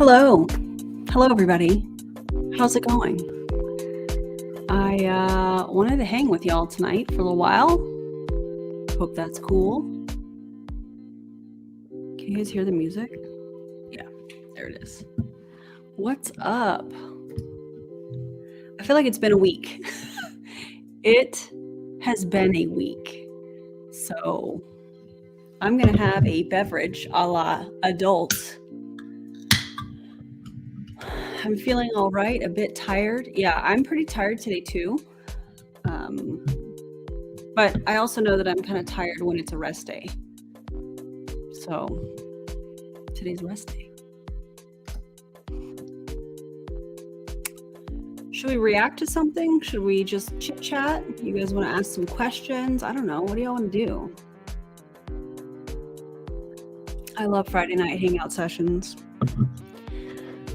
Hello. Hello, everybody. How's it going? I wanted to hang with y'all tonight for a little while. Hope that's cool. Can you guys hear the music? Yeah, there it is. What's up? I feel like it's been a week. It has been a week. So I'm going to have a beverage a la adult. I'm feeling all right, a bit tired. Yeah, I'm pretty tired today too. But I also know that I'm kind of tired when it's a rest day. So today's rest day. Should we react to something? Should we just chit chat? You guys want to ask some questions? I don't know. What do y'all want to do? I love Friday night hangout sessions.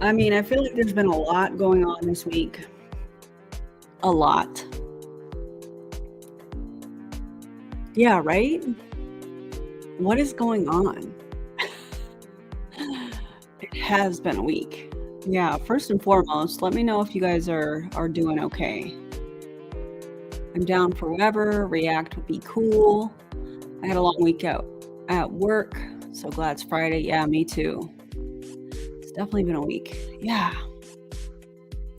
I mean, I feel like there's been a lot going on this week. A lot. Yeah, right? What is going on? It has been a week. Yeah, first and foremost, let me know if you guys are doing okay. I'm down for whatever. React would be cool. I had a long week out at work. So glad it's Friday. Yeah, me too. It's definitely been a week. Yeah.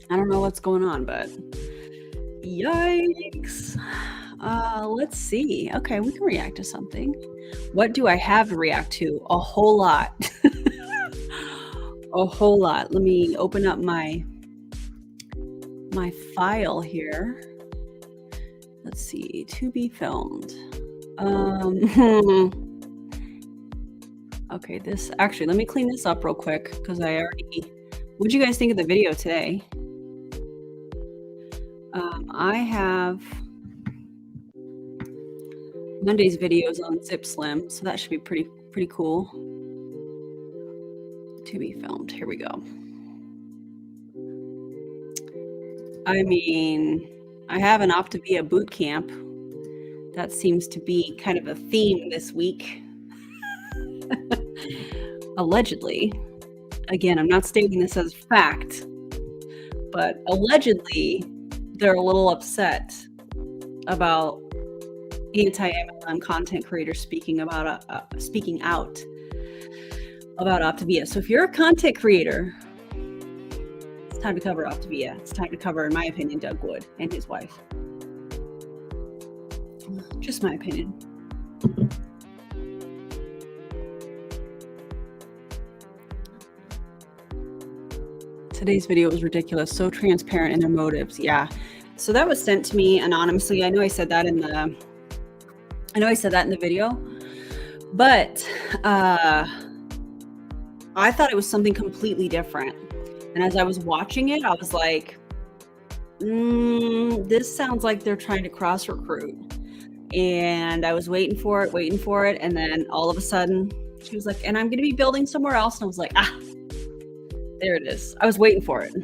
I don't know what's going on, but yikes. Let's see. Okay, we can react to something. What do I have to react to? A whole lot. A whole lot. Let me open up my file here. Let's see. To be filmed. Okay, this actually, let me clean this up real quick because what'd you guys think of the video today? I have Monday's videos on Zip Slim, so that should be pretty cool. To be filmed. Here we go. I mean, I have an Optavia boot camp. That seems to be kind of a theme this week. Allegedly. Again, I'm not stating this as fact, but allegedly they're a little upset about anti-MLM content creators speaking out about Optavia. So if you're a content creator, it's time to cover Optavia. It's time to cover, in my opinion, Doug Wood and his wife. Just my opinion. Today's video was ridiculous. So transparent in their motives. Yeah. So that was sent to me anonymously. I know I said that in the video, but I thought it was something completely different. And as I was watching it, I was like, this sounds like they're trying to cross recruit. And I was waiting for it. And then all of a sudden she was like, and I'm going to be building somewhere else. And I was like, there it is. I was waiting for it.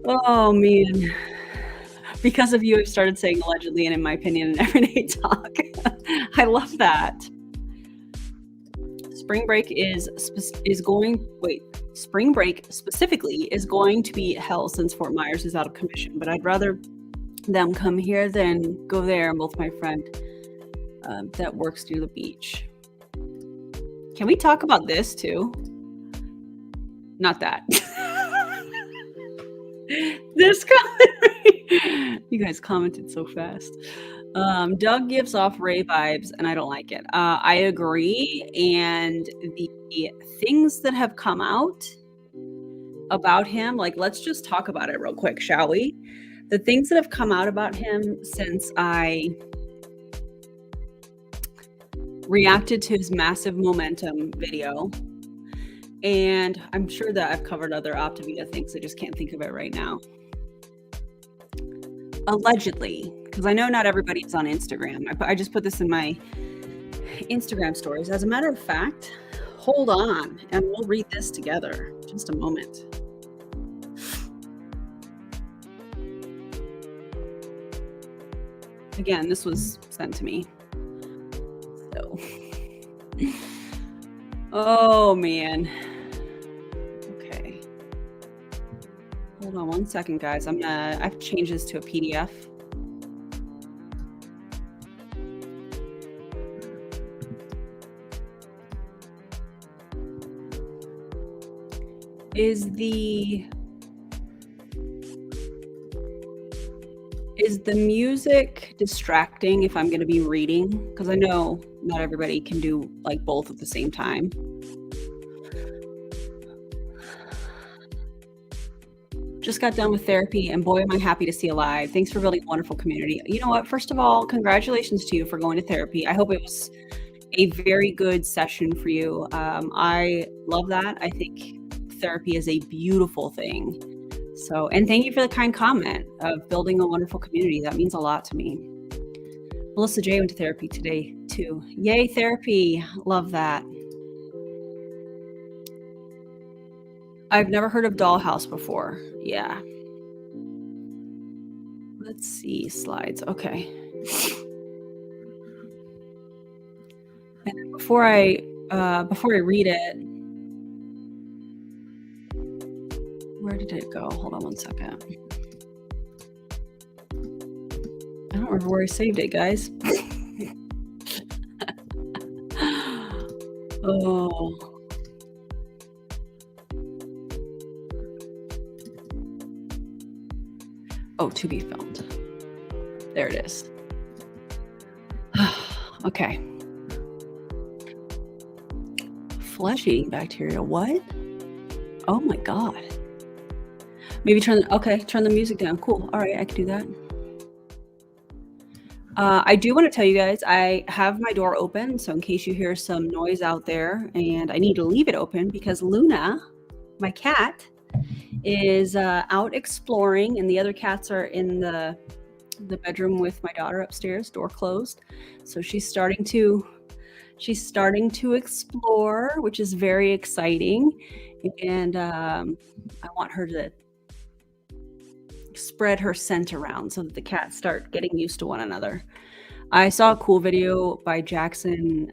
Oh, man. Because of you, I've started saying allegedly and in my opinion in everyday talk. I love that. Spring break specifically is going to be hell since Fort Myers is out of commission, but I'd rather them come here than go there. I'm both my friend that works near the beach. Can we talk about this too? Not that. This comment. You guys commented so fast. Doug gives off Ray vibes, and I don't like it. I agree. And the things that have come out about him, like, let's just talk about it real quick, shall we? The things that have come out about him since I reacted to his massive momentum video. And I'm sure that I've covered other Optavia things. I just can't think of it right now. Allegedly, because I know not everybody's on Instagram. I just put this in my Instagram stories. As a matter of fact, hold on and we'll read this together. Just a moment. Again, this was sent to me. So, Oh, man. Okay. Hold on one second, guys. I have to change this to a PDF. Is the music distracting if I'm gonna be reading? Because I know not everybody can do, like, both at the same time. Just got done with therapy, and boy, am I happy to see alive. Thanks for building a wonderful community. You know what? First of all, congratulations to you for going to therapy. I hope it was a very good session for you. I love that. I think therapy is a beautiful thing. So, and thank you for the kind comment of building a wonderful community. That means a lot to me. Melissa J went to therapy today too. Yay, therapy. Love that. I've never heard of Dollhouse before. Yeah. Let's see, slides. Okay. And before I read it, where did it go? Hold on one second. I don't remember where I saved it, guys. Oh. Oh, to be filmed. There it is. Okay. Flesh-eating bacteria. What? Oh my God. Maybe turn the music down. Cool. All right, I can do that. I do want to tell you guys, I have my door open, so in case you hear some noise out there, and I need to leave it open because Luna, my cat, is out exploring, and the other cats are in the bedroom with my daughter upstairs, door closed. So she's starting to explore, which is very exciting, and I want her to spread her scent around so that the cats start getting used to one another. I saw a cool video by Jackson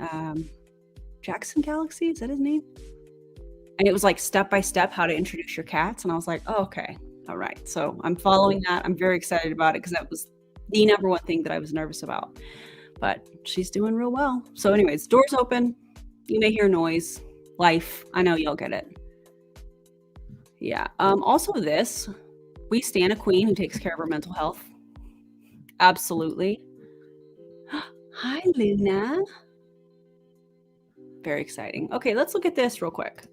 Galaxy, is that his name? And it was like step by step how to introduce your cats, and I was like, oh, okay, all right. So I'm following that. I'm very excited about it because that was the number one thing that I was nervous about. But she's doing real well. So anyways, doors open. You may hear noise. Life. I know y'all get it. Yeah. Also this, we stand a queen who takes care of her mental health. Absolutely. Hi, Luna. Very exciting. Okay, let's look at this real quick.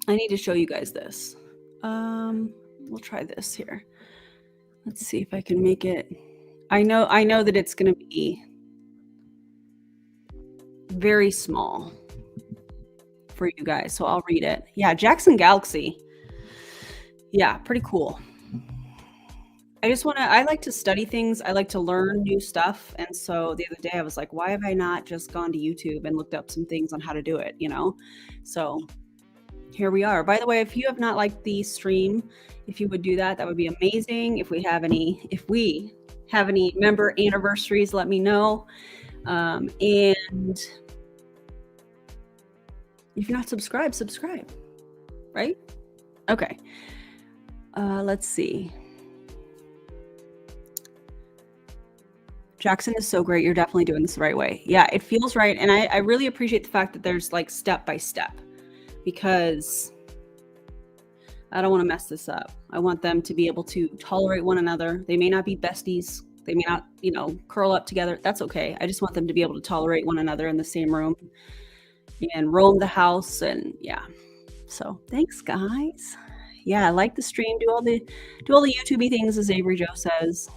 I need to show you guys this. We'll try this here. Let's see if I can make it. I know that it's going to be very small for you guys, so I'll read it. Yeah, Jackson Galaxy. Yeah, pretty cool. I like to study things. I like to learn new stuff. And so the other day I was like, why have I not just gone to YouTube and looked up some things on how to do it, you know? So here we are. By the way, if you have not liked the stream, if you would do that, that would be amazing. If we have any member anniversaries, let me know. And if you're not subscribed, subscribe, right? Okay. Let's see. Jackson is so great. You're definitely doing this the right way. Yeah, it feels right. And I really appreciate the fact that there's like step by step, because I don't want to mess this up. I want them to be able to tolerate one another. They may not be besties. They may not, curl up together. That's okay. I just want them to be able to tolerate one another in the same room and roam the house. And yeah. So thanks, guys. Yeah, like the stream. Do all the YouTubey things, as Avery Joe says.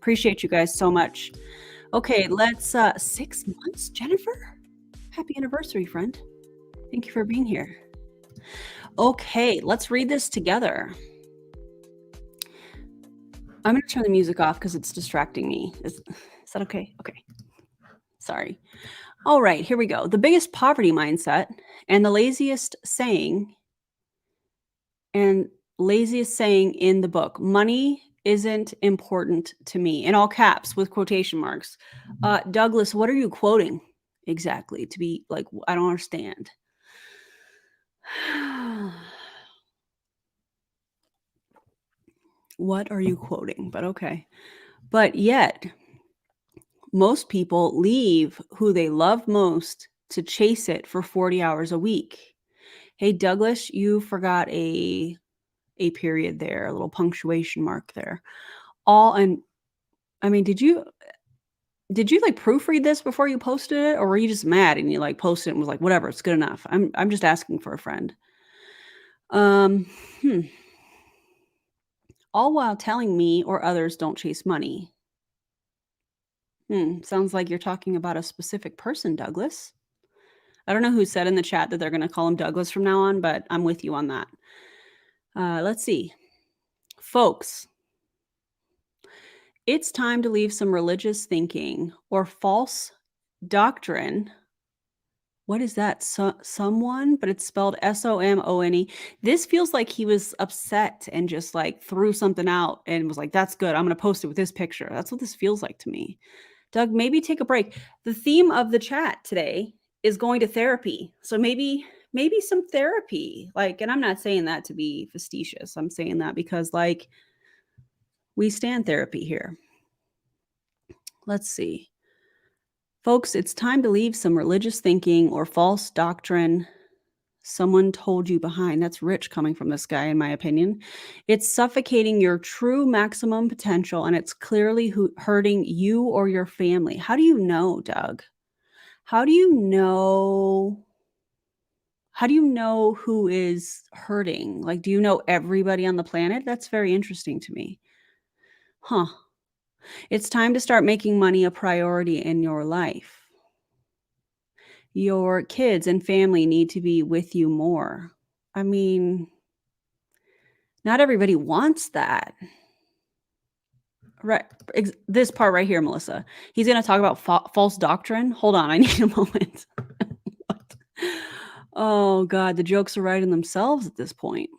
Appreciate you guys so much. Okay, let's 6 months, Jennifer. Happy anniversary, friend. Thank you for being here. Okay, let's read this together. I'm going to turn the music off because it's distracting me. Is that okay? Okay. Sorry. All right, here we go. The biggest poverty mindset and the laziest saying in the book: money isn't important to me, in all caps with quotation marks. Douglas, what are you quoting? Exactly. To be like, I don't understand. What are you quoting? But okay. But yet, most people leave who they love most to chase it for 40 hours a week. Hey, Douglas, you forgot a period there, a little punctuation mark there. All and I mean, did you like proofread this before you posted it, or were you just mad and you like posted it and was like, whatever, it's good enough? I'm just asking for a friend. Um, hmm. All while telling me or others don't chase money. Sounds like you're talking about a specific person, Douglas. I don't know who said in the chat that they're going to call him Douglas from now on, but I'm with you on that. Let's see. Folks, it's time to leave some religious thinking or false doctrine. What is that? Someone, but it's spelled Somone. This feels like he was upset and just like threw something out and was like, that's good. I'm going to post it with this picture. That's what this feels like to me. Doug, maybe take a break. The theme of the chat today is going to therapy. So maybe some therapy. Like, and I'm not saying that to be facetious. I'm saying that because like we stand therapy here. Let's see. Folks, it's time to leave some religious thinking or false doctrine someone told you behind. That's rich coming from this guy, in my opinion. It's suffocating your true maximum potential, and it's clearly hurting you or your family. How do you know, Doug? How do you know? How do you know who is hurting? Like, do you know everybody on the planet? That's very interesting to me. Huh. It's time to start making money a priority in your life. Your kids and family need to be with you more. I mean, not everybody wants that. Right. This part right here, Melissa. He's going to talk about false doctrine. Hold on. I need a moment. What? Oh, God. The jokes are writing themselves at this point.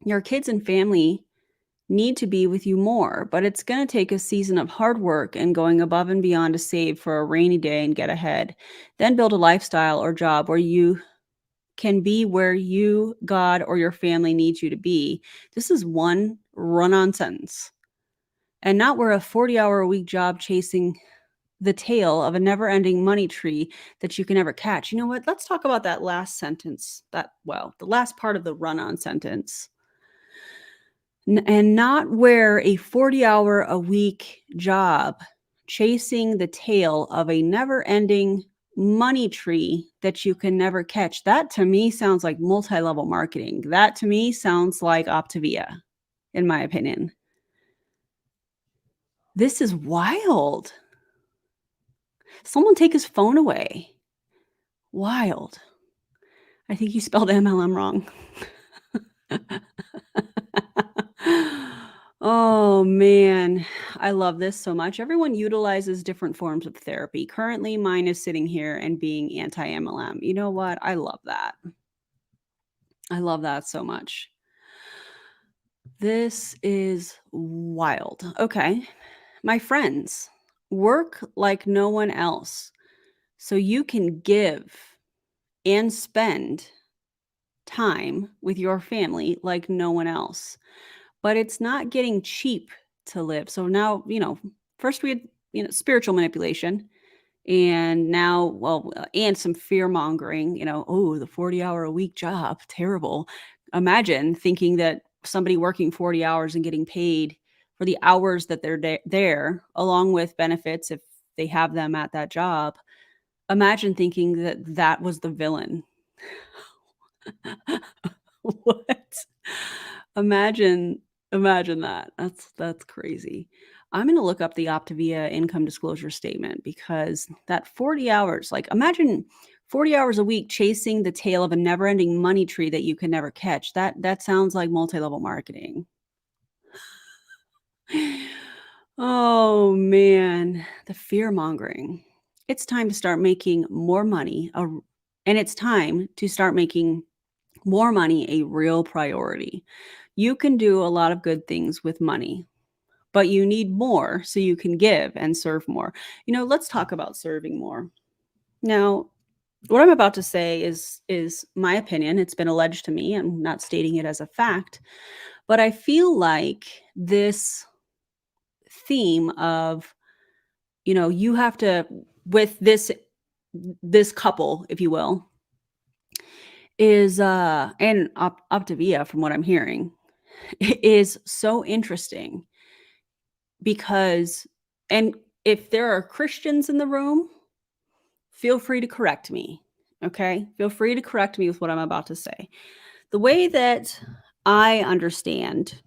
Your kids and family need to be with you more, but it's going to take a season of hard work and going above and beyond to save for a rainy day and get ahead. Then build a lifestyle or job where you can be where you, God, or your family needs you to be. This is one run-on sentence. And not where a 40-hour-a-week job chasing the tail of a never-ending money tree that you can never catch. You know what? Let's talk about that last sentence. The last part of the run-on sentence. And not where a 40-hour-a-week job chasing the tail of a never-ending money tree that you can never catch. That to me sounds like multi-level marketing. That to me sounds like Optavia, in my opinion. This is wild. Someone take his phone away. Wild. I think you spelled MLM wrong. Oh, man. I love this so much. Everyone utilizes different forms of therapy. Currently, mine is sitting here and being anti-MLM. You know what? I love that. I love that so much. This is wild. Okay. My friends, work like no one else so you can give and spend time with your family like no one else. But it's not getting cheap to live. So now, first we had, spiritual manipulation, and now, and some fear mongering, oh, the 40-hour-a-week job, terrible. Imagine thinking that somebody working 40 hours and getting paid for the hours that they're there, along with benefits if they have them at that job. Imagine thinking that that was the villain. What? Imagine imagine that. That's crazy. I'm gonna look up the Optavia income disclosure statement because that 40 hours, like imagine 40 hours a week chasing the tail of a never-ending money tree that you can never catch. That sounds like multi-level marketing. Oh man, the fear mongering. It's time to start making more money, and it's time to start making more money a real priority. You can do a lot of good things with money, but you need more so you can give and serve more. Let's talk about serving more. Now, what I'm about to say is my opinion. It's been alleged to me. I'm not stating it as a fact, but I feel like this theme of, you have to, with this couple, if you will, is and Optavia, from what I'm hearing, is so interesting because, and if there are Christians in the room, feel free to correct me. Okay? Feel free to correct me with what I'm about to say. The way that I understand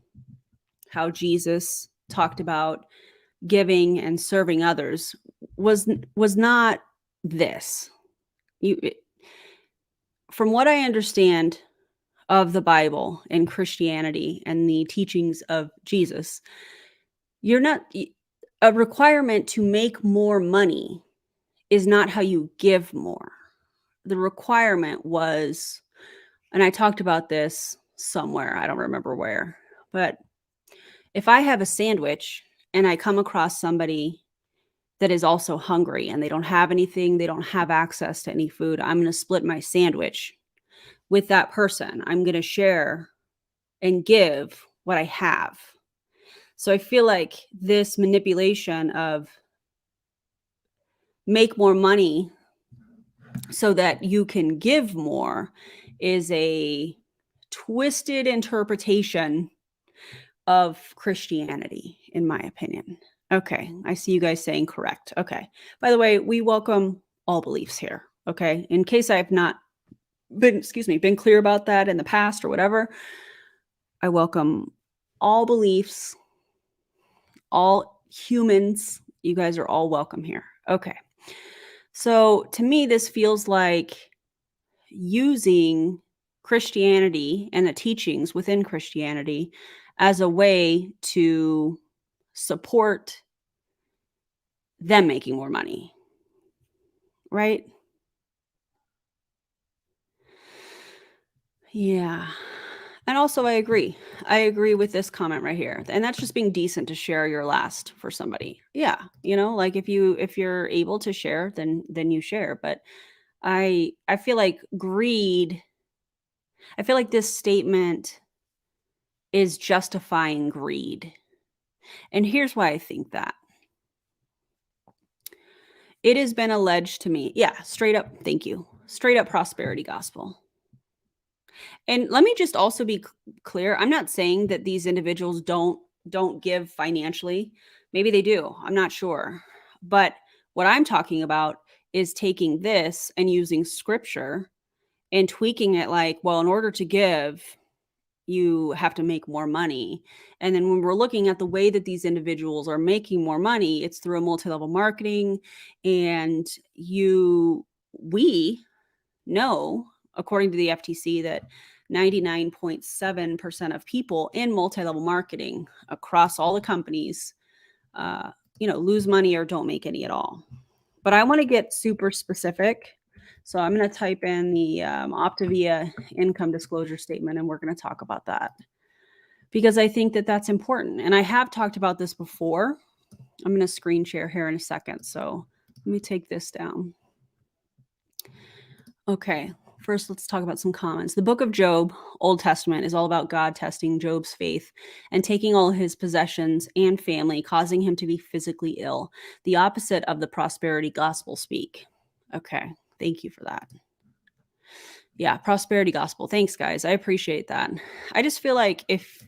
how Jesus talked about giving and serving others was not this. You From what I understand of the Bible and Christianity and the teachings of Jesus, you're not a requirement to make more money is not how you give more. The requirement was, and I talked about this somewhere, I don't remember where, but if I have a sandwich and I come across somebody that is also hungry and they don't have anything, they don't have access to any food, I'm going to split my sandwich with that person. I'm going to share and give what I have. So I feel like this manipulation of make more money so that you can give more is a twisted interpretation of Christianity, in my opinion. Okay, I see you guys saying correct. Okay. By the way, we welcome all beliefs here. Okay. In case I have not been clear about that in the past or whatever, I welcome all beliefs, all humans. You guys are all welcome here. Okay. So to me, this feels like using Christianity and the teachings within Christianity as a way to support them making more money, right? Yeah. And also I agree. I agree with this comment right here. And that's just being decent to share your last for somebody. Yeah, like if you're able to share, then you share, but I feel like I feel like this statement is justifying greed. And here's why I think that. It has been alleged to me. Yeah, straight up, thank you. Straight up prosperity gospel. And let me just also be clear. I'm not saying that these individuals don't give financially. Maybe they do. I'm not sure. But what I'm talking about is taking this and using scripture and tweaking it like, well, in order to give, you have to make more money. And then when we're looking at the way that these individuals are making more money, it's through a multi-level marketing. And we know, according to the FTC, that 99.7% of people in multi-level marketing across all the companies, lose money or don't make any at all. But I want to get super specific. So I'm going to type in the Optavia income disclosure statement, and we're going to talk about that because I think that that's important. And I have talked about this before. I'm going to screen share here in a second. So let me take this down. Okay, first let's talk about some comments. The book of Job, Old Testament, is all about God testing Job's faith and taking all his possessions and family, causing him to be physically ill. The opposite of the prosperity gospel speak. Okay, thank you for that. Yeah, prosperity gospel. Thanks, guys. I appreciate that. I just feel like if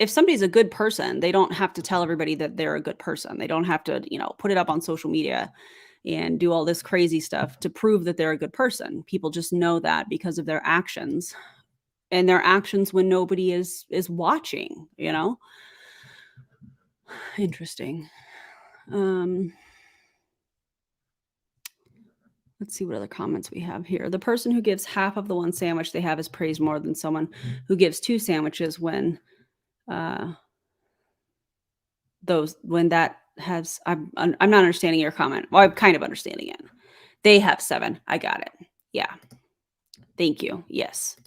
somebody's a good person, they don't have to tell everybody that they're a good person. They don't have to, put it up on social media and do all this crazy stuff to prove that they're a good person. People just know that because of their actions, and their actions when nobody is watching, Interesting. Let's see what other comments we have here. The person who gives half of the one sandwich they have is praised more than someone who gives two sandwiches when that has, I'm not understanding your comment. Well, I'm kind of understanding it. They have 7. I got it. Yeah. Thank you. Yes.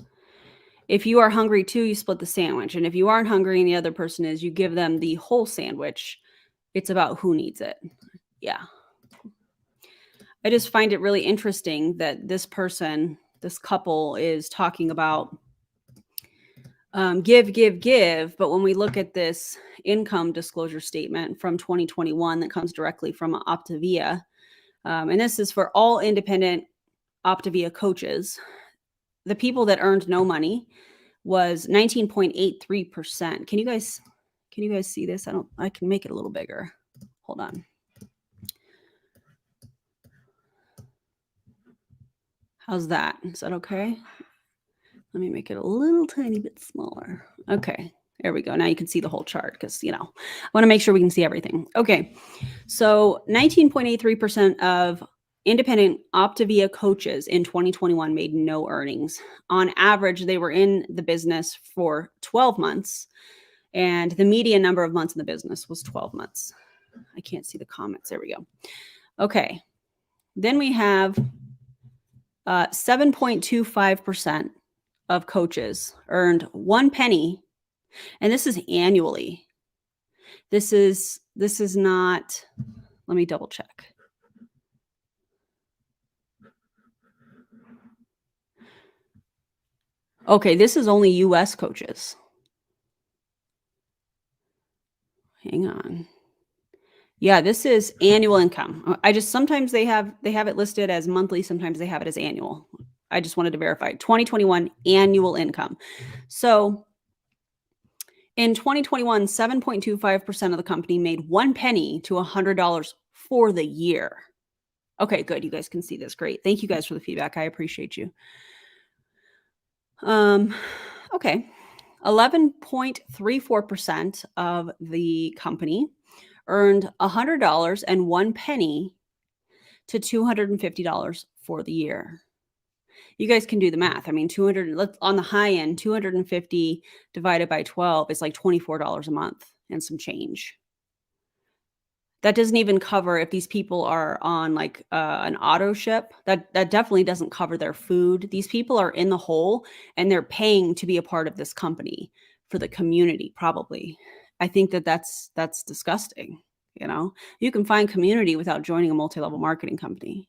If you are hungry too, you split the sandwich. And if you aren't hungry and the other person is, you give them the whole sandwich. It's about who needs it. Yeah. I just find it really interesting that this couple is talking about give. But when we look at this income disclosure statement from 2021 that comes directly from Optavia, and this is for all independent Optavia coaches, the people that earned no money was 19.83%. Can you guys see this? I can make it a little bigger. Hold on. How's that? Is that okay? Let me make it a little tiny bit smaller. Okay, there we go. Now you can see the whole chart because, I want to make sure we can see everything. Okay, so 19.83% of independent Optavia coaches in 2021 made no earnings. On average, they were in the business for 12 months, and the median number of months in the business was 12 months. I can't see the comments. There we go. Okay, then we have 7.25% of coaches earned 1 penny, and this is annually. This is not, let me double check. Okay, this is only US coaches. Hang on. Yeah, this is annual income. Sometimes they have it listed as monthly, sometimes they have it as annual. I just wanted to verify 2021 annual income. So in 2021, 7.25% of the company made 1 penny to $100 for the year. Okay, good. You guys can see this. Great. Thank you guys for the feedback. I appreciate you. Okay. 11.34% of the company earned $100 and 1 penny to $250 for the year. You guys can do the math. I mean, 200, on the high end, 250 divided by 12 is like $24 a month and some change. That doesn't even cover if these people are on like an auto ship. That definitely doesn't cover their food. These people are in the hole and they're paying to be a part of this company for the community, probably. I think that's disgusting. You can find community without joining a multi-level marketing company,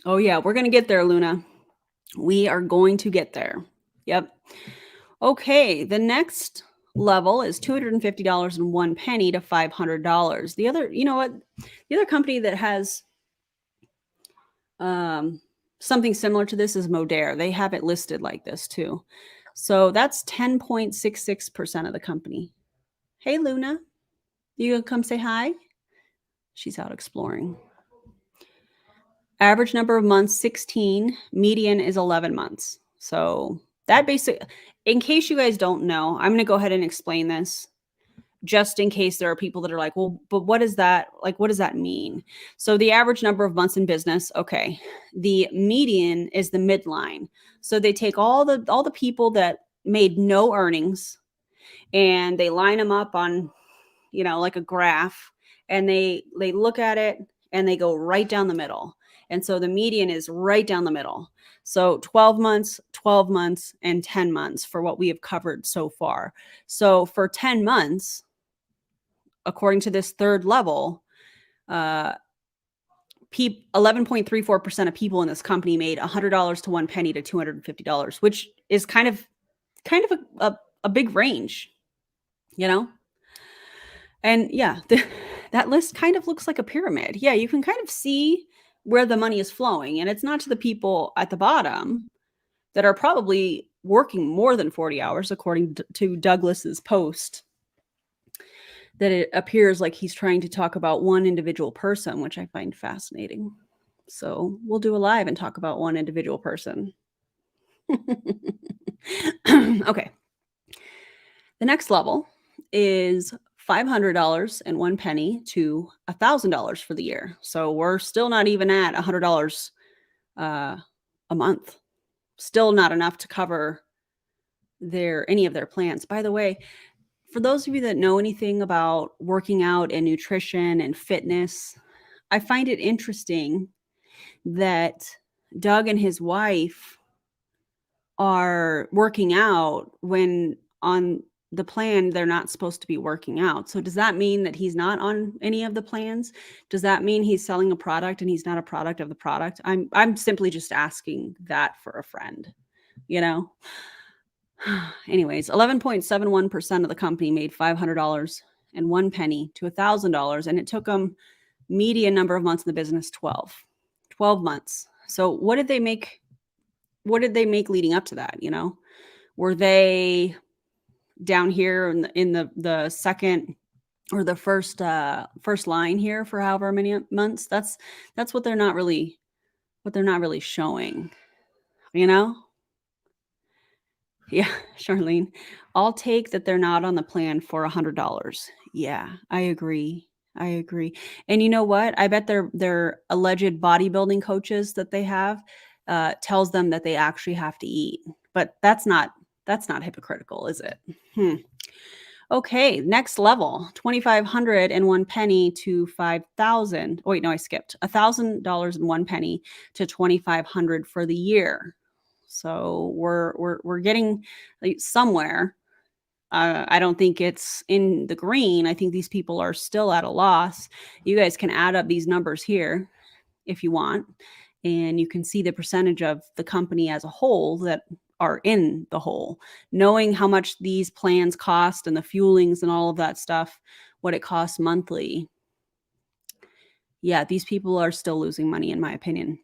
Oh yeah, we're going to get there, Luna. We are going to get there. Yep. Okay, the next level is $250 and 1 penny to $500. The other, the other company that has something similar to this is Modere. They have it listed like this too. So that's 10.66% of the company. Hey, Luna, you gonna come say hi? She's out exploring. Average number of months, 16. Median is 11 months. So that in case you guys don't know, I'm going to go ahead and explain this just in case there are people that are like, well, but what is that? Like, what does that mean? So the average number of months in business. Okay. The median is the midline. So they take all the people that made no earnings and they line them up on, like a graph, and they look at it and they go right down the middle. And so the median is right down the middle. So 12 months, and 10 months for what we have covered so far. So for 10 months, according to this third level, 11.34% of people in this company made $100 to 1 penny to $250, which is kind of a big range, And yeah, that list kind of looks like a pyramid. Yeah, you can kind of see where the money is flowing, and it's not to the people at the bottom that are probably working more than 40 hours, according to Douglas's post, that it appears like he's trying to talk about one individual person, which I find fascinating. So we'll do a live and talk about one individual person. Okay. The next level is $500 and 1 penny to $1,000 for the year. So we're still not even at $100 a month. Still not enough to cover any of their plans. By the way, for those of you that know anything about working out and nutrition and fitness, I find it interesting that Doug and his wife are working out when on the plan, they're not supposed to be working out. So does that mean that he's not on any of the plans? Does that mean he's selling a product and he's not a product of the product? I'm simply just asking that for a friend, you know? Anyways, 11.71% of the company made $500 and 1 penny to $1,000, and it took them median number of months in the business 12 months. So what did they make? What did they make leading up to that? You know, were they down here in the second or the first line here for however many months? That's what they're not really showing. You know. Yeah, Charlene. I'll take that they're not on the plan for $100. Yeah, I agree. I agree. And you know what? I bet their alleged bodybuilding coaches that they have tells them that they actually have to eat. But that's not hypocritical, is it? Okay, next level. 2,500 and 1 penny to 5,000. Oh, wait, no, I skipped. $1,000 and 1 penny to 2,500 for the year. So we're getting like somewhere. I don't think it's in the green. I think these people are still at a loss. You guys can add up these numbers here if you want, and you can see the percentage of the company as a whole that are in the hole. Knowing how much these plans cost and the fuelings and all of that stuff, what it costs monthly. Yeah, these people are still losing money, in my opinion.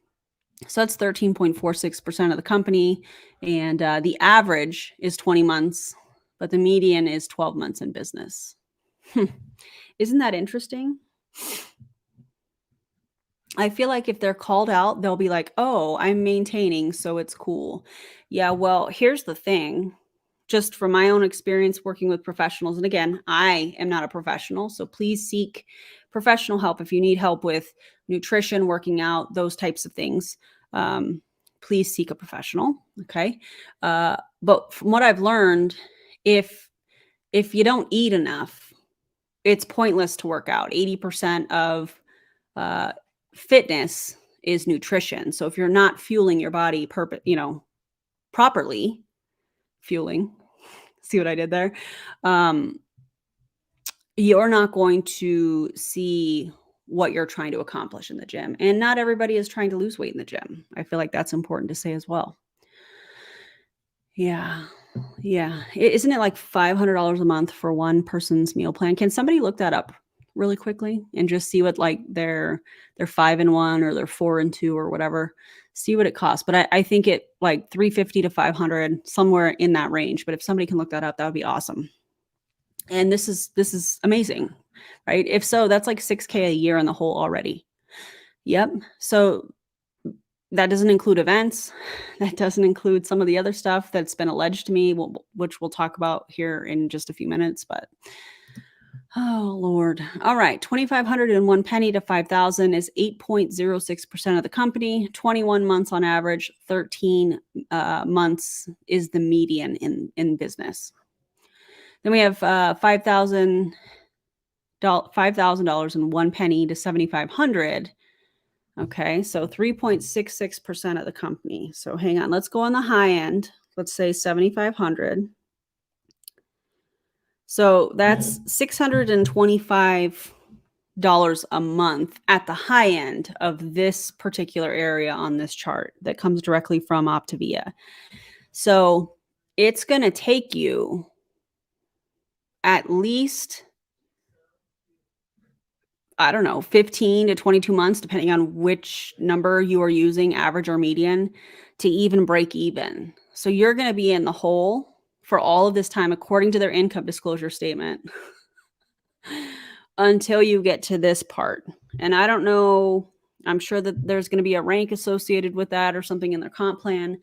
So that's 13.46% of the company. And the average is 20 months, but the median is 12 months in business. Isn't that interesting? I feel like if they're called out, they'll be like, oh, I'm maintaining, so it's cool. Yeah, well, here's the thing. Just from my own experience working with professionals, and again, I am not a professional, so please seek professional help if you need help with nutrition, working out, those types of things. Please seek a professional, okay? But from what I've learned, if you don't eat enough, it's pointless to work out. 80% of fitness is nutrition. So if you're not fueling your body properly, fueling, see what I did there? You're not going to see what you're trying to accomplish in the gym. And not everybody is trying to lose weight in the gym. I feel like that's important to say as well. Yeah. Yeah. Isn't it like $500 a month for one person's meal plan? Can somebody look that up really quickly and just see what like their 5-in-1 or their 4-in-2 or whatever, see what it costs. But I think it like 350 to 500, somewhere in that range. But if somebody can look that up, that would be awesome. And this is amazing, right? If so, that's like $6,000 a year in the hole already. Yep. So that doesn't include events. That doesn't include some of the other stuff that's been alleged to me, which we'll talk about here in just a few minutes. But oh Lord. All right. 2,500 and 1 penny to 5,000 is 8.06% of the company. 21 months on average. 13 months is the median in business. Then we have $5,000 and 1 penny to 7,500. Okay, so 3.66% of the company. So hang on, let's go on the high end. Let's say 7,500. So that's $625 a month at the high end of this particular area on this chart that comes directly from Optavia. So it's going to take you at least, I don't know, 15 to 22 months, depending on which number you are using, average or median, to even break even. So you're going to be in the hole for all of this time, according to their income disclosure statement, until you get to this part. And I don't know, I'm sure that there's going to be a rank associated with that or something in their comp plan.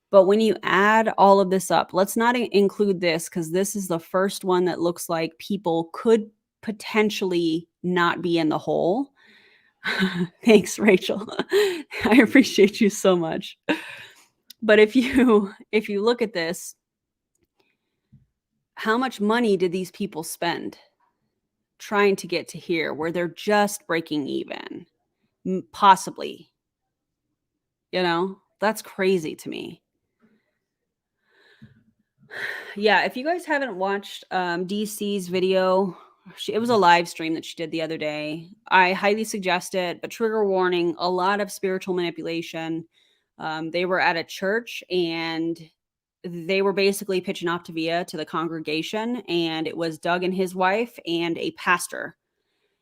But when you add all of this up, let's not include this because this is the first one that looks like people could potentially not be in the hole. Thanks, Rachel. I appreciate you so much. But if you look at this, how much money did these people spend trying to get to here where they're just breaking even? Possibly. You know, that's crazy to me. Yeah, if you guys haven't watched DC's video, it was a live stream that she did the other day. I highly suggest it, but trigger warning, a lot of spiritual manipulation. They were at a church and they were basically pitching Optavia to the congregation, and it was Doug and his wife and a pastor.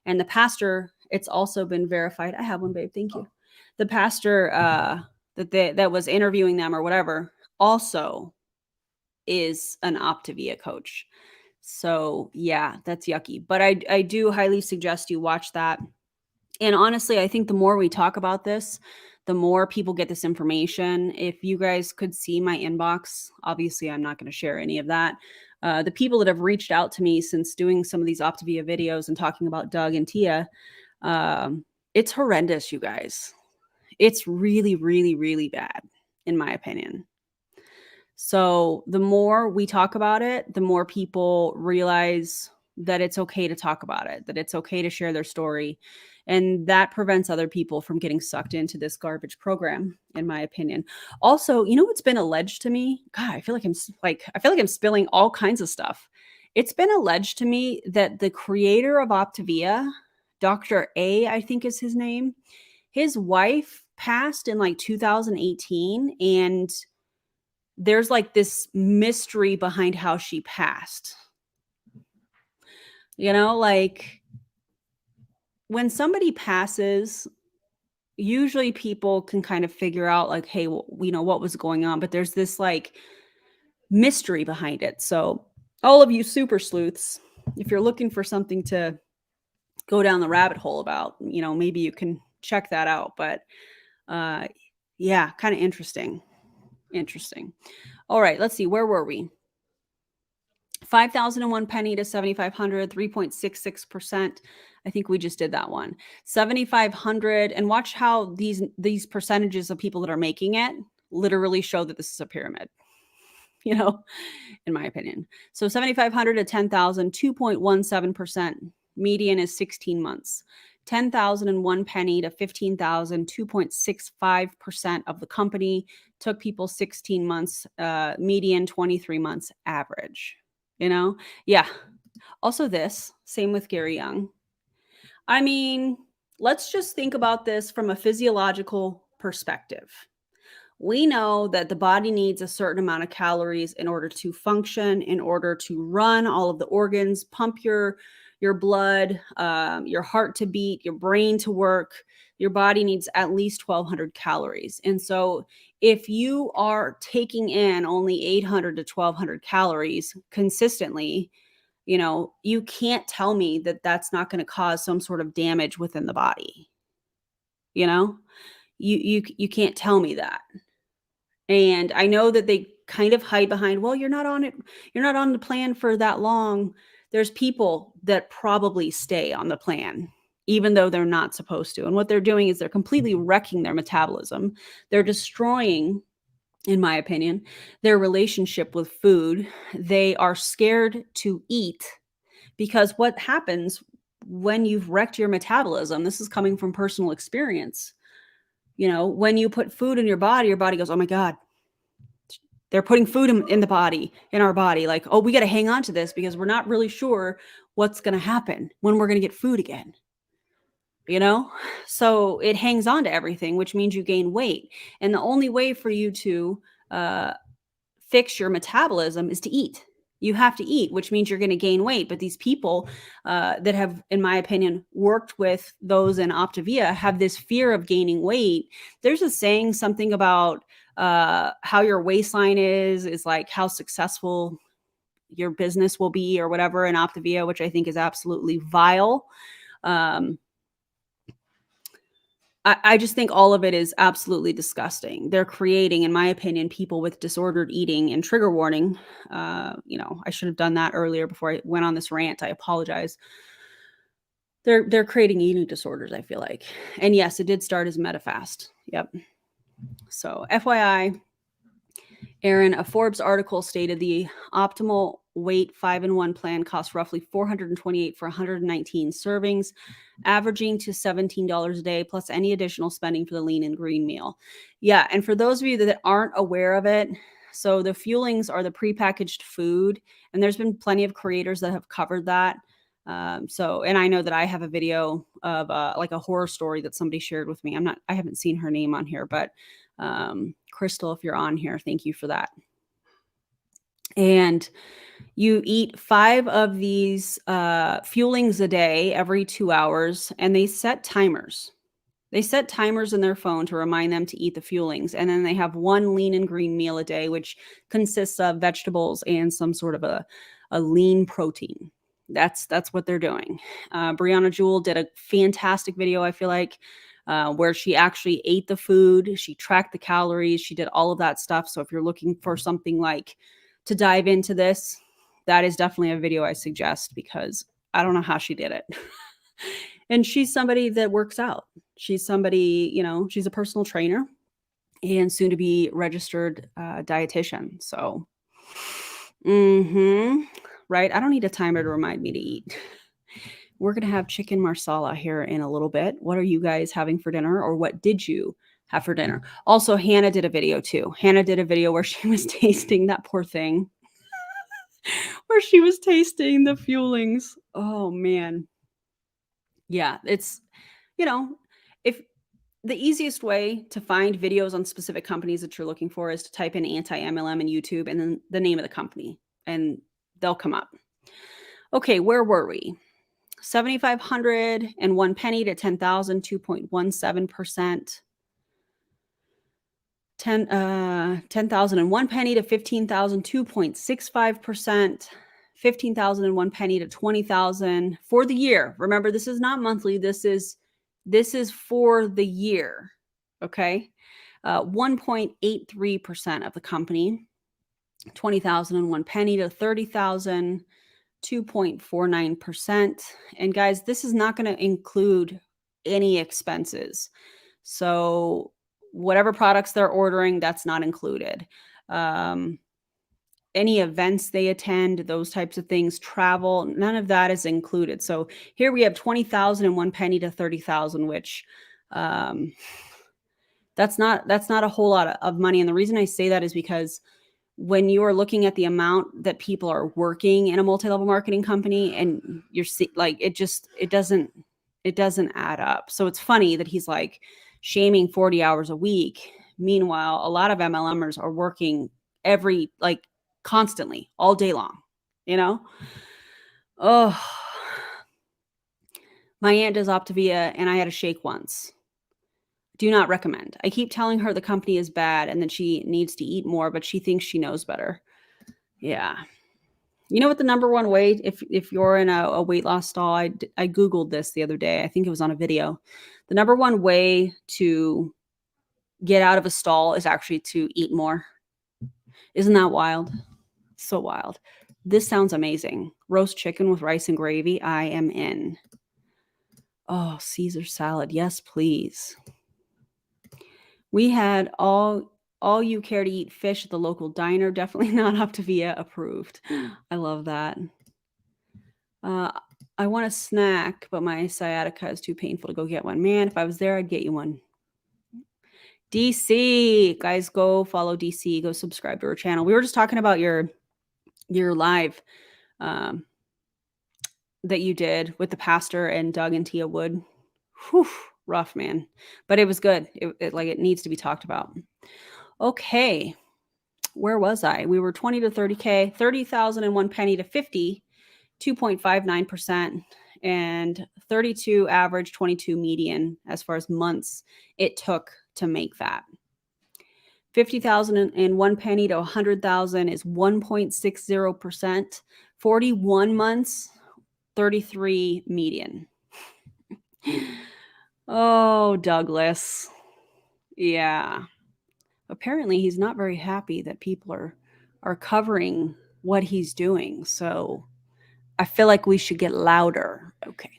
And the pastor, it's also been verified. I have one, babe. Thank you. The pastor that was interviewing them or whatever also is an Optavia coach. So yeah, that's yucky. But I do highly suggest you watch that. And honestly, I think the more we talk about this, the more people get this information. If you guys could see my inbox, obviously I'm not going to share any of that. The people that have reached out to me since doing some of these Optavia videos and talking about Doug and Tia, it's horrendous, you guys. It's really, really, really bad, in my opinion. So the more we talk about it, the more people realize that it's okay to talk about it, that it's okay to share their story. And that prevents other people from getting sucked into this garbage program, in my opinion. Also, you know what's been alleged to me? God, I feel like I'm spilling all kinds of stuff. It's been alleged to me that the creator of Optavia, Dr. A, I think is his name, his wife passed in like 2018, and there's like this mystery behind how she passed. You know, like when somebody passes, usually people can kind of figure out like, hey, well, you know, what was going on, but there's this like mystery behind it. So all of you super sleuths, if you're looking for something to go down the rabbit hole about, you know, maybe you can check that out. But yeah, kind of interesting. Interesting. All right, let's see. Where were we? 5,001 penny to 7,500, 3.66%. I think we just did that one. 7,500, and watch how these percentages of people that are making it literally show that this is a pyramid, you know, in my opinion. So 7,500 to 10,000, 2.17%. Median is 16 months. 10,001 penny to 15,000, 2.65% of the company. Took people 16 months, median 23 months average. You know? Yeah. Also this, same with Gary Young. I mean, let's just think about this from a physiological perspective. We know that the body needs a certain amount of calories in order to function, in order to run all of the organs, pump your blood, your heart to beat, your brain to work. Your body needs at least 1,200 calories. And so if you are taking in only 800 to 1,200 calories consistently, you know, you can't tell me that that's not going to cause some sort of damage within the body. You know, you can't tell me that. And I know that they kind of hide behind, well, you're not on it. You're not on the plan for that long. There's people that probably stay on the plan, even though they're not supposed to. And what they're doing is they're completely wrecking their metabolism. They're destroying, in my opinion, their relationship with food. They are scared to eat because what happens when you've wrecked your metabolism, this is coming from personal experience. You know, when you put food in your body goes, oh my God, they're putting food in the body, in our body. Like, oh, we got to hang on to this because we're not really sure what's going to happen when we're going to get food again. You know, so it hangs on to everything, which means you gain weight. And the only way for you to fix your metabolism is to eat. You have to eat, which means you're going to gain weight. But these people that have, in my opinion, worked with those in Optavia have this fear of gaining weight. There's a saying something about how your waistline is like how successful your business will be or whatever in Optavia, which I think is absolutely vile. I just think all of it is absolutely disgusting. They're creating, in my opinion, people with disordered eating. And trigger warning, you know, I should have done that earlier before I went on this rant. I apologize. They're creating eating disorders, I feel like. And yes, it did start as MetaFast. Yep. So FYI, Aaron, a Forbes article stated the optimal weight 5-in-1 plan costs roughly $428 for 119 servings, averaging to $17 a day, plus any additional spending for the lean and green meal. Yeah, and for those of you that aren't aware of it, So the fuelings are the prepackaged food, and there's been plenty of creators that have covered that. And I know that I have a video of like a horror story that somebody shared with me. I haven't seen her name on here, but Crystal, if you're on here, thank you for that. And you eat 5 of these fuelings a day every 2 hours, and they set timers. They set timers in their phone to remind them to eat the fuelings. And then they have 1 lean and green meal a day, which consists of vegetables and some sort of a lean protein. That's what they're doing. Brianna Jewell did a fantastic video, I feel like, where she actually ate the food. She tracked the calories. She did all of that stuff. So if you're looking for something like to dive into this, that is definitely a video I suggest, because I don't know how she did it. And she's somebody that works out. She's somebody, she's a personal trainer and soon to be registered dietitian. So, right. I don't need a timer to remind me to eat. We're going to have chicken marsala here in a little bit. What are you guys having for dinner, or what did you have for dinner? Also, Hannah did a video too. Hannah did a video where she was tasting, that poor thing, where she was tasting the fuelings. Oh man. Yeah, it's, if the easiest way to find videos on specific companies that you're looking for is to type in anti-MLM in YouTube and then the name of the company, and they'll come up. Okay, where were we? 7,501 penny to 10,000, 2.17%. 10,001 penny to 15,000, 2.65%. 15,001 penny to 20,000 for the year. Remember, this is not monthly. This is for the year. Okay. 1.83% of the company. 20,001 penny to 30,000, 2.49%. And guys, this is not going to include any expenses. So whatever products they're ordering, that's not included. Any events they attend, those types of things, travel, none of that is included. So here we have 20,001 penny to 30,000, which that's not a whole lot of money. And the reason I say that is because when you are looking at the amount that people are working in a multi-level marketing company, and you're like, it doesn't add up. So it's funny that he's like shaming 40 hours a week. Meanwhile, a lot of MLMers are working constantly all day long, Oh, my aunt does Optavia and I had a shake once. Do not recommend. I keep telling her the company is bad and that she needs to eat more, but she thinks she knows better. Yeah. You know what the number one way, if you're in a weight loss stall, I Googled this the other day. I think it was on a video. The number one way to get out of a stall is actually to eat more. Isn't that wild? So wild. This sounds amazing. Roast chicken with rice and gravy. I am in. Oh, Caesar salad. Yes, please. We had all you care to eat fish at the local diner. Definitely not Optavia approved. I love that. I want a snack, but my sciatica is too painful to go get one. Man, if I was there, I'd get you one. DC, guys, go follow DC. Go subscribe to her channel. We were just talking about your live that you did with the pastor and Doug and Tia Wood. Whew, rough, man. But it was good. It needs to be talked about. Okay. Where was I? We were 20 to 30K, 30,001 penny to 50, 2.59%, and 32 average, 22 median as far as months it took to make that. 50,001 penny to 100,000 is 1.60%. 41 months, 33 median. Oh, Douglas. Yeah. Apparently he's not very happy that people are covering what he's doing. So I feel like we should get louder. Okay.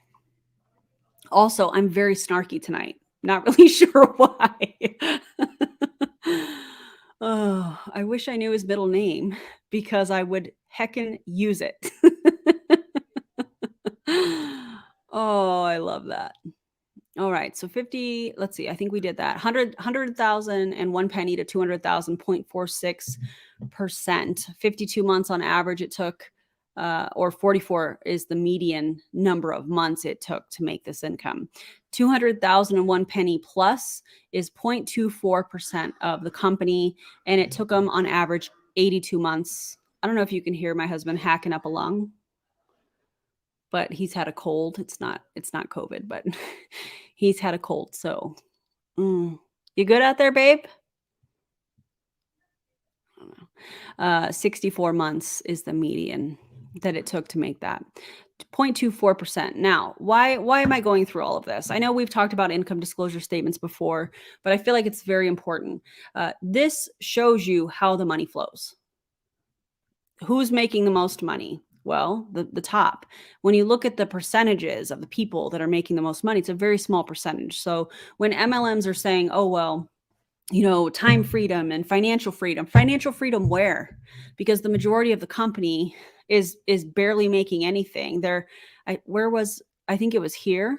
Also, I'm very snarky tonight. Not really sure why. Oh, I wish I knew his middle name because I would heckin' use it. Oh, I love that. All right. So 50, let's see. I think we did that. 100,000 and 1 penny to 200,000, 0.46%. 52 months on average it took, or 44 is the median number of months it took to make this income. 200,000 and 1 penny plus is 0.24% of the company. And it took them on average 82 months. I don't know if you can hear my husband hacking up a lung, but he's had a cold. It's not COVID, but he's had a cold. So, you good out there, babe? I don't know. 64 months is the median that it took to make that. 0.24%. Now, why am I going through all of this? I know we've talked about income disclosure statements before, but I feel like it's very important. This shows you how the money flows. Who's making the most money? Well, the top. When you look at the percentages of the people that are making the most money, it's a very small percentage. So when MLMs are saying, oh, well, time freedom and financial freedom where? Because the majority of the company is barely making anything. I think it was here,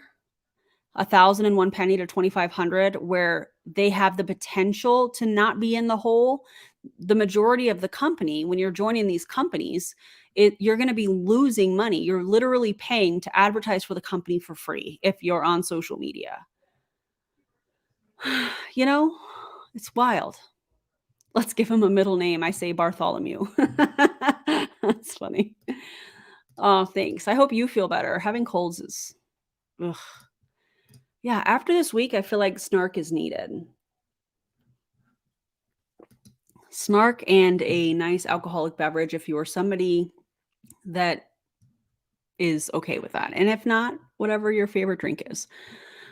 1,001 penny to 2,500, where they have the potential to not be in the hole. The majority of the company, when you're joining these companies, you're going to be losing money. You're literally paying to advertise for the company for free if you're on social media. It's wild. Let's give him a middle name. I say Bartholomew. That's funny. Oh, thanks. I hope you feel better. Having colds is, ugh. Yeah, after this week, I feel like snark is needed. Snark and a nice alcoholic beverage if you are somebody that is okay with that. And if not, whatever your favorite drink is.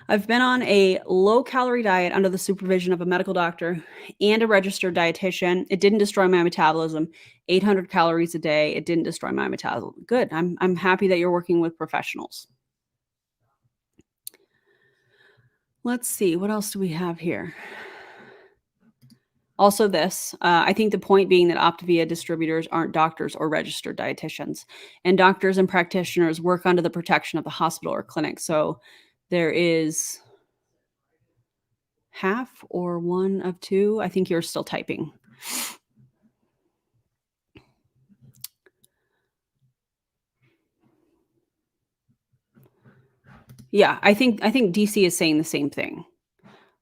I've been on a low-calorie diet under the supervision of a medical doctor and a registered dietitian. It didn't destroy my metabolism. 800 calories a day. It didn't destroy my metabolism. Good. I'm happy that you're working with professionals. Let's see. What else do we have here? Also this, I think the point being that Optavia distributors aren't doctors or registered dietitians, and doctors and practitioners work under the protection of the hospital or clinic. So there is half or one of two. I think you're still typing. Yeah, I think DC is saying the same thing.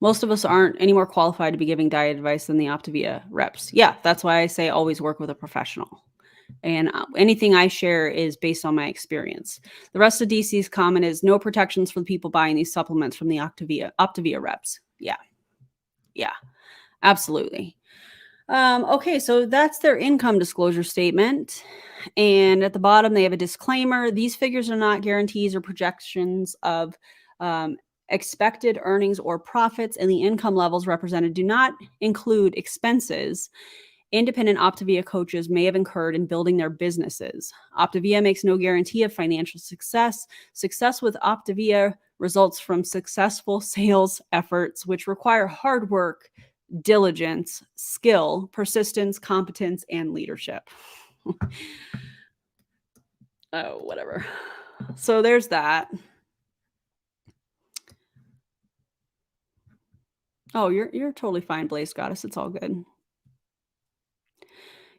Most of us aren't any more qualified to be giving diet advice than the Optavia reps. Yeah, that's why I say always work with a professional. And anything I share is based on my experience. The rest of DC's comment is no protections for the people buying these supplements from the Optavia reps. Yeah, absolutely. Okay, so that's their income disclosure statement. And at the bottom, they have a disclaimer. These figures are not guarantees or projections of expected earnings or profits, and the income levels represented do not include expenses independent Optavia coaches may have incurred in building their businesses. Optavia makes no guarantee of financial success. Success with Optavia results from successful sales efforts, which require hard work, diligence, skill, persistence, competence, and leadership. Oh, whatever. So there's that. Oh, you're totally fine, Blaze Goddess. It's all good.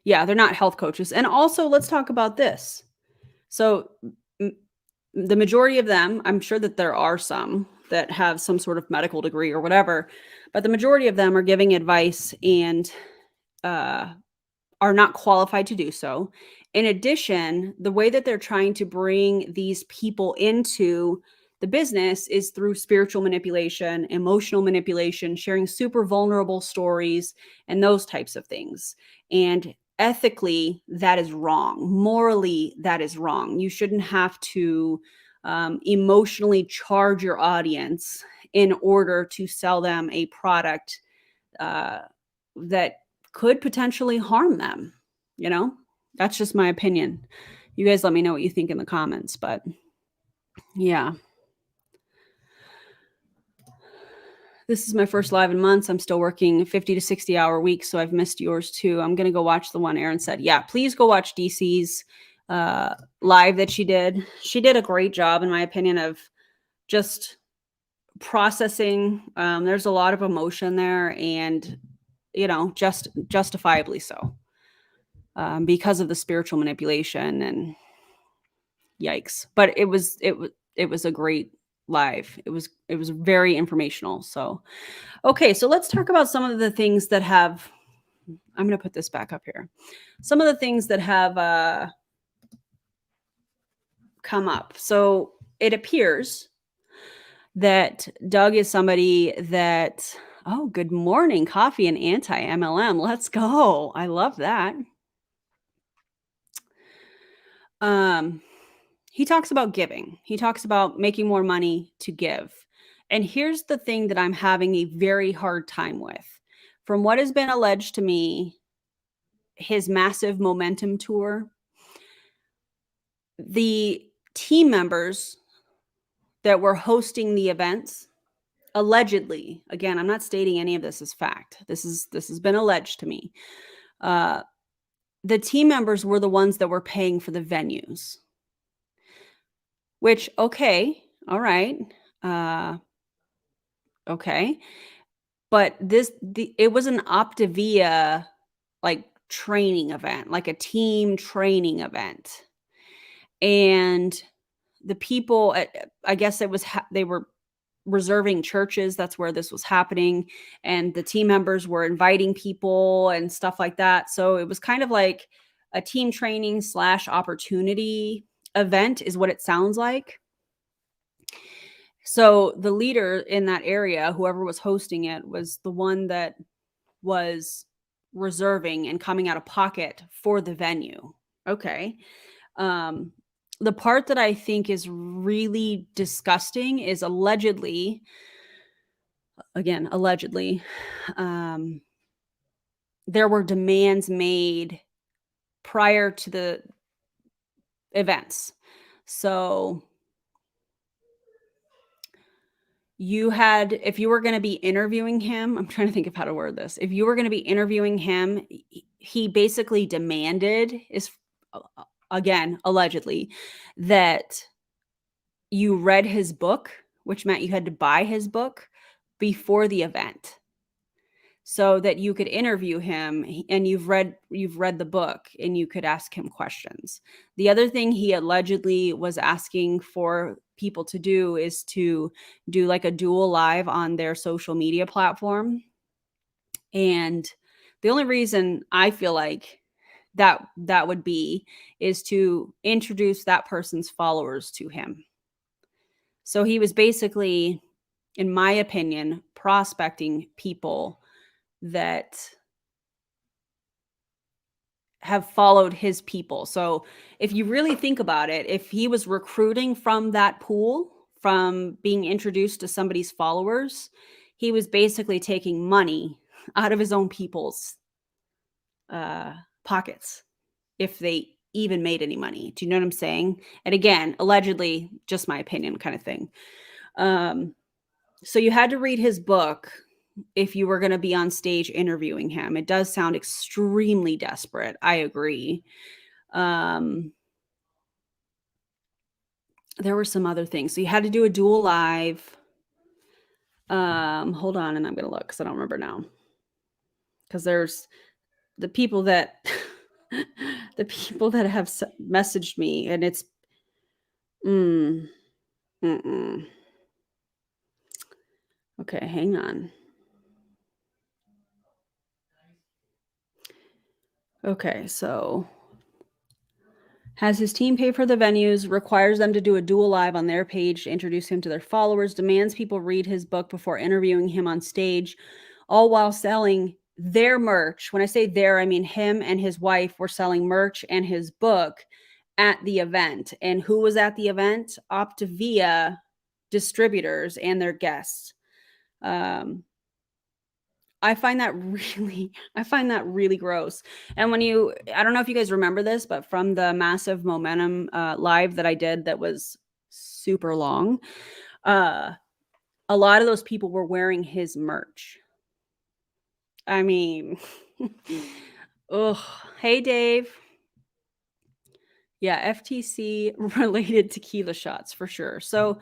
Yeah, they're not health coaches. And also, let's talk about this. So the majority of them, I'm sure that there are some that have some sort of medical degree or whatever, but the majority of them are giving advice and are not qualified to do so. In addition, the way that they're trying to bring these people into the business is through spiritual manipulation, emotional manipulation, sharing super vulnerable stories, and those types of things. And ethically, that is wrong. Morally, that is wrong. You shouldn't have to emotionally charge your audience in order to sell them a product that could potentially harm them. That's just my opinion. You guys let me know what you think in the comments, but yeah. This is my first live in months. I'm still working 50 to 60 hour weeks, so I've missed yours too. I'm going to go watch the one Erin said. Yeah, please go watch DC's live that she did. She did a great job, in my opinion, of just processing. There's a lot of emotion there, and just justifiably so, because of the spiritual manipulation and yikes. But it was a great live. It was very informational. So okay, so let's talk about some of the things that have. I'm going to put this back up here. Some of the things that have come up. So it appears that Doug is somebody that, oh, good morning, coffee and anti MLM. Let's go. I love that. Um, he talks about giving. He talks about making more money to give. And here's the thing that I'm having a very hard time with. From what has been alleged to me, his massive momentum tour, the team members that were hosting the events, allegedly, again, I'm not stating any of this as fact. This has been alleged to me. The team members were the ones that were paying for the venues, which, okay, all right, okay, but it was an Optavia like training event, like a team training event, and the people, I guess it was they were reserving churches. That's where this was happening. And the team members were inviting people and stuff like that. So it was kind of like a team training / opportunity event is what it sounds like. So the leader in that area, whoever was hosting it, was the one that was reserving and coming out of pocket for the venue. Okay. The part that I think is really disgusting is allegedly, there were demands made prior to the events. So if you were going to be interviewing him, I'm trying to think of how to word this. If you were going to be interviewing him, he basically demanded, again, allegedly, that you read his book, which meant you had to buy his book before the event so that you could interview him, and you've read the book and you could ask him questions. The other thing he allegedly was asking for people to do is to do like a dual live on their social media platform. And the only reason I feel like that would be is to introduce that person's followers to him. So he was basically, in my opinion, prospecting people that have followed his people. So if you really think about it, if he was recruiting from that pool, from being introduced to somebody's followers, he was basically taking money out of his own people's pockets, if they even made any money. Do you know what I'm saying? And again, allegedly, just my opinion kind of thing. So you had to read his book if you were going to be on stage interviewing him. It does sound extremely desperate. I agree. There were some other things. So you had to do a dual live. Hold on, and I'm going to look because I don't remember now. Because there's the people that the people that have messaged me, and it's okay, hang on. Okay, so has his team pay for the venues, requires them to do a dual live on their page to introduce him to their followers, demands people read his book before interviewing him on stage, all while selling their merch. When I say their, I mean him and his wife were selling merch and his book at the event. And who was at the event? Optavia distributors and their guests. I find that really gross. And I don't know if you guys remember this, but from the massive momentum live that I did that was super long, a lot of those people were wearing his merch. I mean, ugh. Hey, Dave. Yeah, FTC related tequila shots for sure. So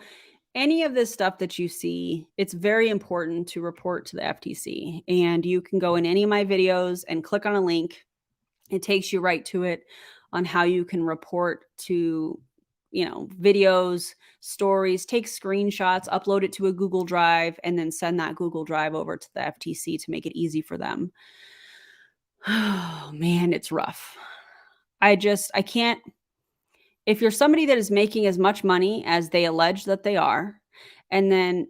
any of this stuff that you see, it's very important to report to the FTC. And you can go in any of my videos and click on a link. It takes you right to it on how you can report to, videos, stories, take screenshots, upload it to a Google Drive, and then send that Google Drive over to the FTC to make it easy for them. Oh man, it's rough. I can't. If you're somebody that is making as much money as they allege that they are, and then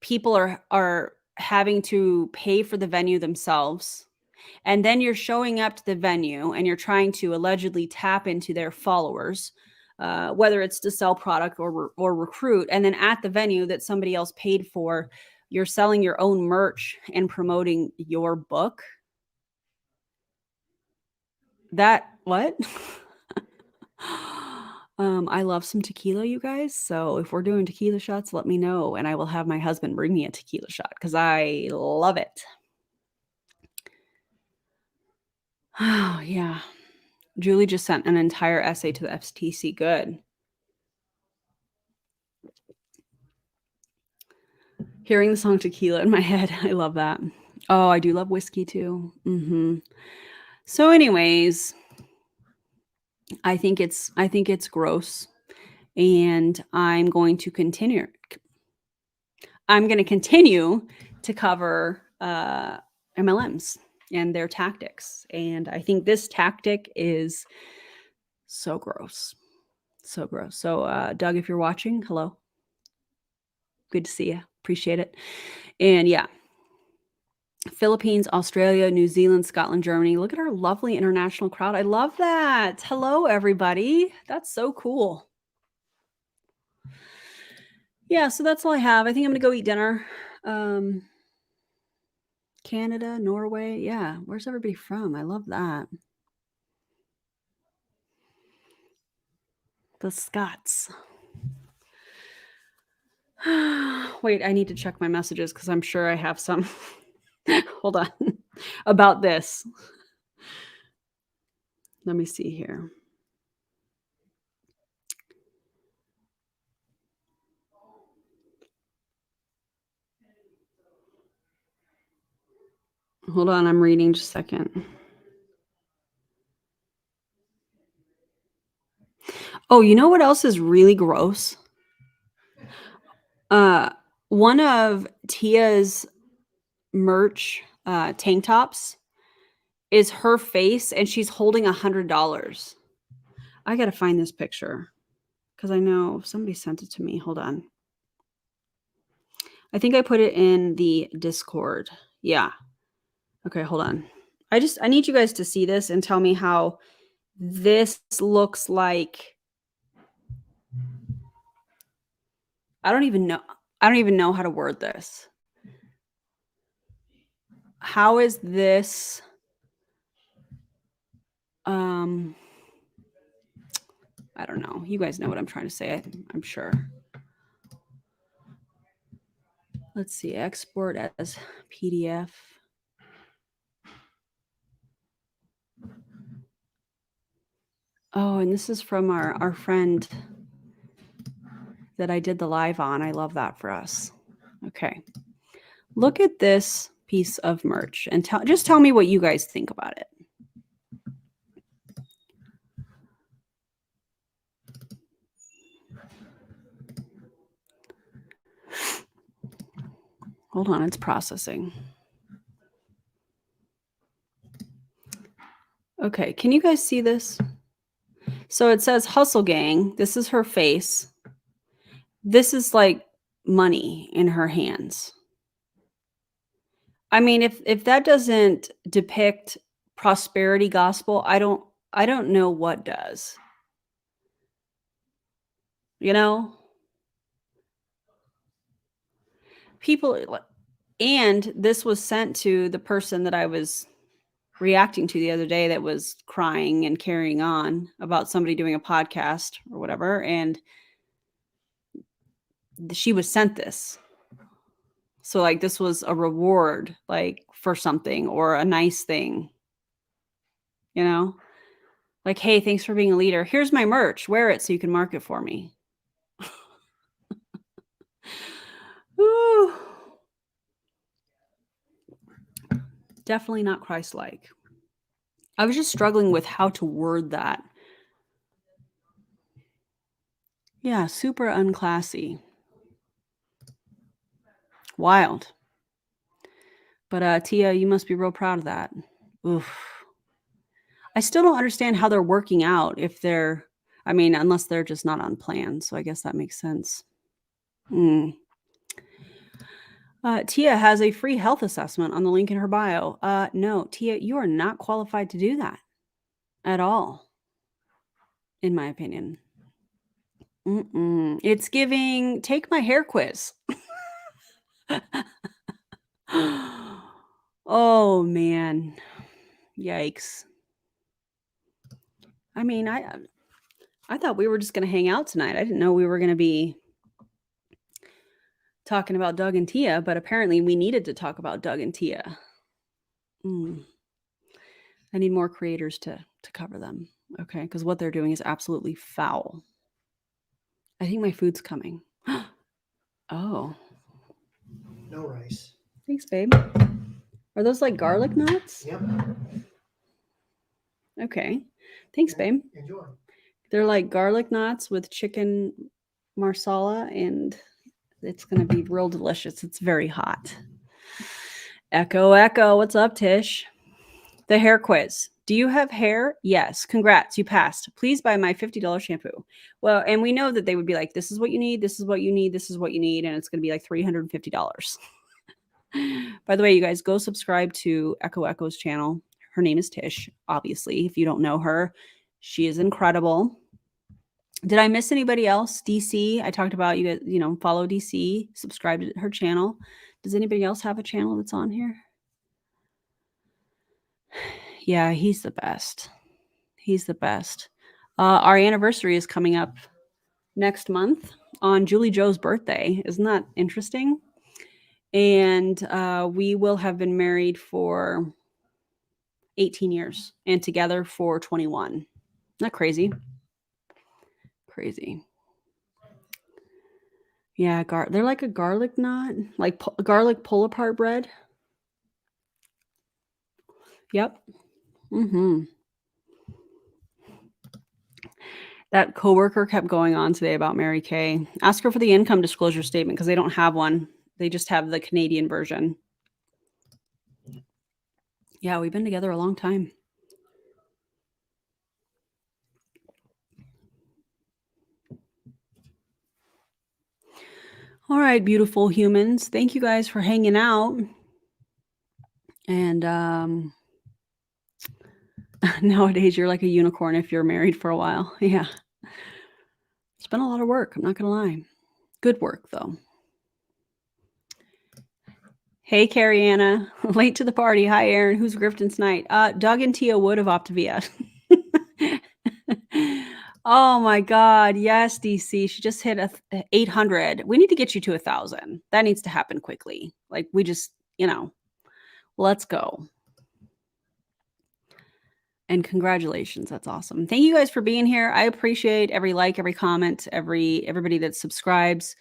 people are having to pay for the venue themselves, and then you're showing up to the venue and you're trying to allegedly tap into their followers, whether it's to sell product or recruit, and then at the venue that somebody else paid for, you're selling your own merch and promoting your book. That what? I love some tequila, you guys. So if we're doing tequila shots, let me know, and I will have my husband bring me a tequila shot because I love it. Oh, yeah. Julie just sent an entire essay to the FTC. Good. Hearing the song Tequila in my head. I love that. Oh, I do love whiskey too. So anyways, I think it's gross, and I'm going to continue to cover MLMs and their tactics. And I think this tactic is so gross. So gross. So Doug, if you're watching, hello. Good to see you. Appreciate it. And yeah, Philippines, Australia, New Zealand, Scotland, Germany. Look at our lovely international crowd. I love that. Hello, everybody. That's so cool. Yeah, so that's all I have. I think I'm going to go eat dinner. Canada, Norway. Yeah, where's everybody from? I love that. The Scots. Wait, I need to check my messages because I'm sure I have some. Hold on. About this. Let me see here. Hold on, I'm reading just a second. Oh, you know what else is really gross? One of Tia's merch tank tops is her face, and she's holding $100. I gotta find this picture because I know somebody sent it to me. Hold on. I think I put it in the Discord. Yeah. Okay, hold on. I need you guys to see this and tell me how this looks like. I don't even know how to word this. How is this I don't know. You guys know what I'm trying to say, I'm sure. Let's see, export as PDF. Oh, and this is from our friend that I did the live on. I love that for us. Okay. Look at this piece of merch and just tell me what you guys think about it. Hold on, it's processing. Okay, can you guys see this? So it says Hustle Gang. This is her face. This is like money in her hands. I mean, if that doesn't depict prosperity gospel, I don't know what does. You know? People, and this was sent to the person that I was reacting to the other day that was crying and carrying on about somebody doing a podcast or whatever, and she was sent this. So like this was a reward like for something or a nice thing. You know? Like, hey, thanks for being a leader. Here's my merch. Wear it so you can market for me. Ooh, definitely not Christ-like. I was just struggling with how to word that. Yeah, super unclassy. Wild. But, Tia, you must be real proud of that. Oof. I still don't understand how they're working out if they're I mean, unless they're just not on plan, so I guess that makes sense. Mm. Tia has a free health assessment on the link in her bio. No, Tia, you are not qualified to do that at all, in my opinion. It's giving take my hair quiz. Oh, man. Yikes. I mean, I thought we were just gonna hang out tonight. I didn't know we were gonna be talking about Doug and Tia, but apparently we needed to talk about Doug and Tia. Mm. I need more creators to cover them, okay? Because what they're doing is absolutely foul. I think my food's coming. Oh, No rice. thanks, babe. Are those like garlic knots? Yep. Okay. Thanks, babe. Enjoy. They're like garlic knots with chicken marsala, and it's going to be real delicious. It's very hot. Echo, echo. What's up, Tish? The hair quiz. Do you have hair? Yes. Congrats. You passed. Please buy my $50 shampoo. Well, and we know that they would be like, this is what you need. This is what you need. This is what you need. And it's going to be like $350. By the way, you guys go subscribe to Echo Echo's channel. Her name is Tish, obviously. If you don't know her, she is incredible. Did I miss anybody else? DC, I talked about you guys, follow DC, subscribe to her channel. Does anybody else have a channel that's on here? Yeah, he's the best. He's the best. Our anniversary is coming up next month on Julie Joe's birthday. Isn't that interesting? And we will have been married for 18 years and together for 21. Isn't that crazy? Crazy. Yeah, they're like a garlic knot, like garlic pull-apart bread. Yep. That coworker kept going on today about Mary Kay. Ask her for the income disclosure statement because they don't have one. They just have the Canadian version. Yeah, we've been together a long time. All right, beautiful humans. Thank you guys for hanging out. And nowadays, you're like a unicorn if you're married for a while. Yeah. It's been a lot of work. I'm not going to lie. Good work, though. Hey, Carrie Anna. Late to the party. Hi, Aaron. Who's grifting tonight? Doug and Tia Wood of Optavia. Oh my God. Yes, DC. She just hit 800. We need to get you to 1,000. That needs to happen quickly. Like we just, let's go. And congratulations. That's awesome. Thank you guys for being here. I appreciate every like, every comment, everybody that subscribes.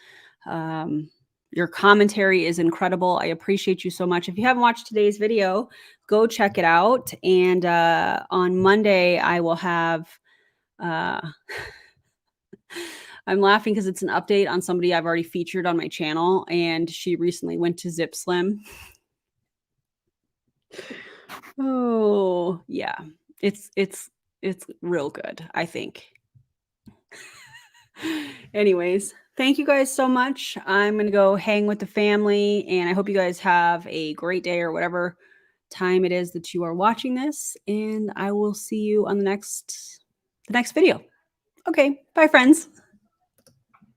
Your commentary is incredible. I appreciate you so much. If you haven't watched today's video, go check it out. And on Monday, I will have I'm laughing because it's an update on somebody I've already featured on my channel, and she recently went to Zip Slim. Oh, yeah. It's real good, I think. Anyways, thank you guys so much. I'm going to go hang with the family, and I hope you guys have a great day or whatever time it is that you are watching this, and I will see you on the next video. Okay, bye friends.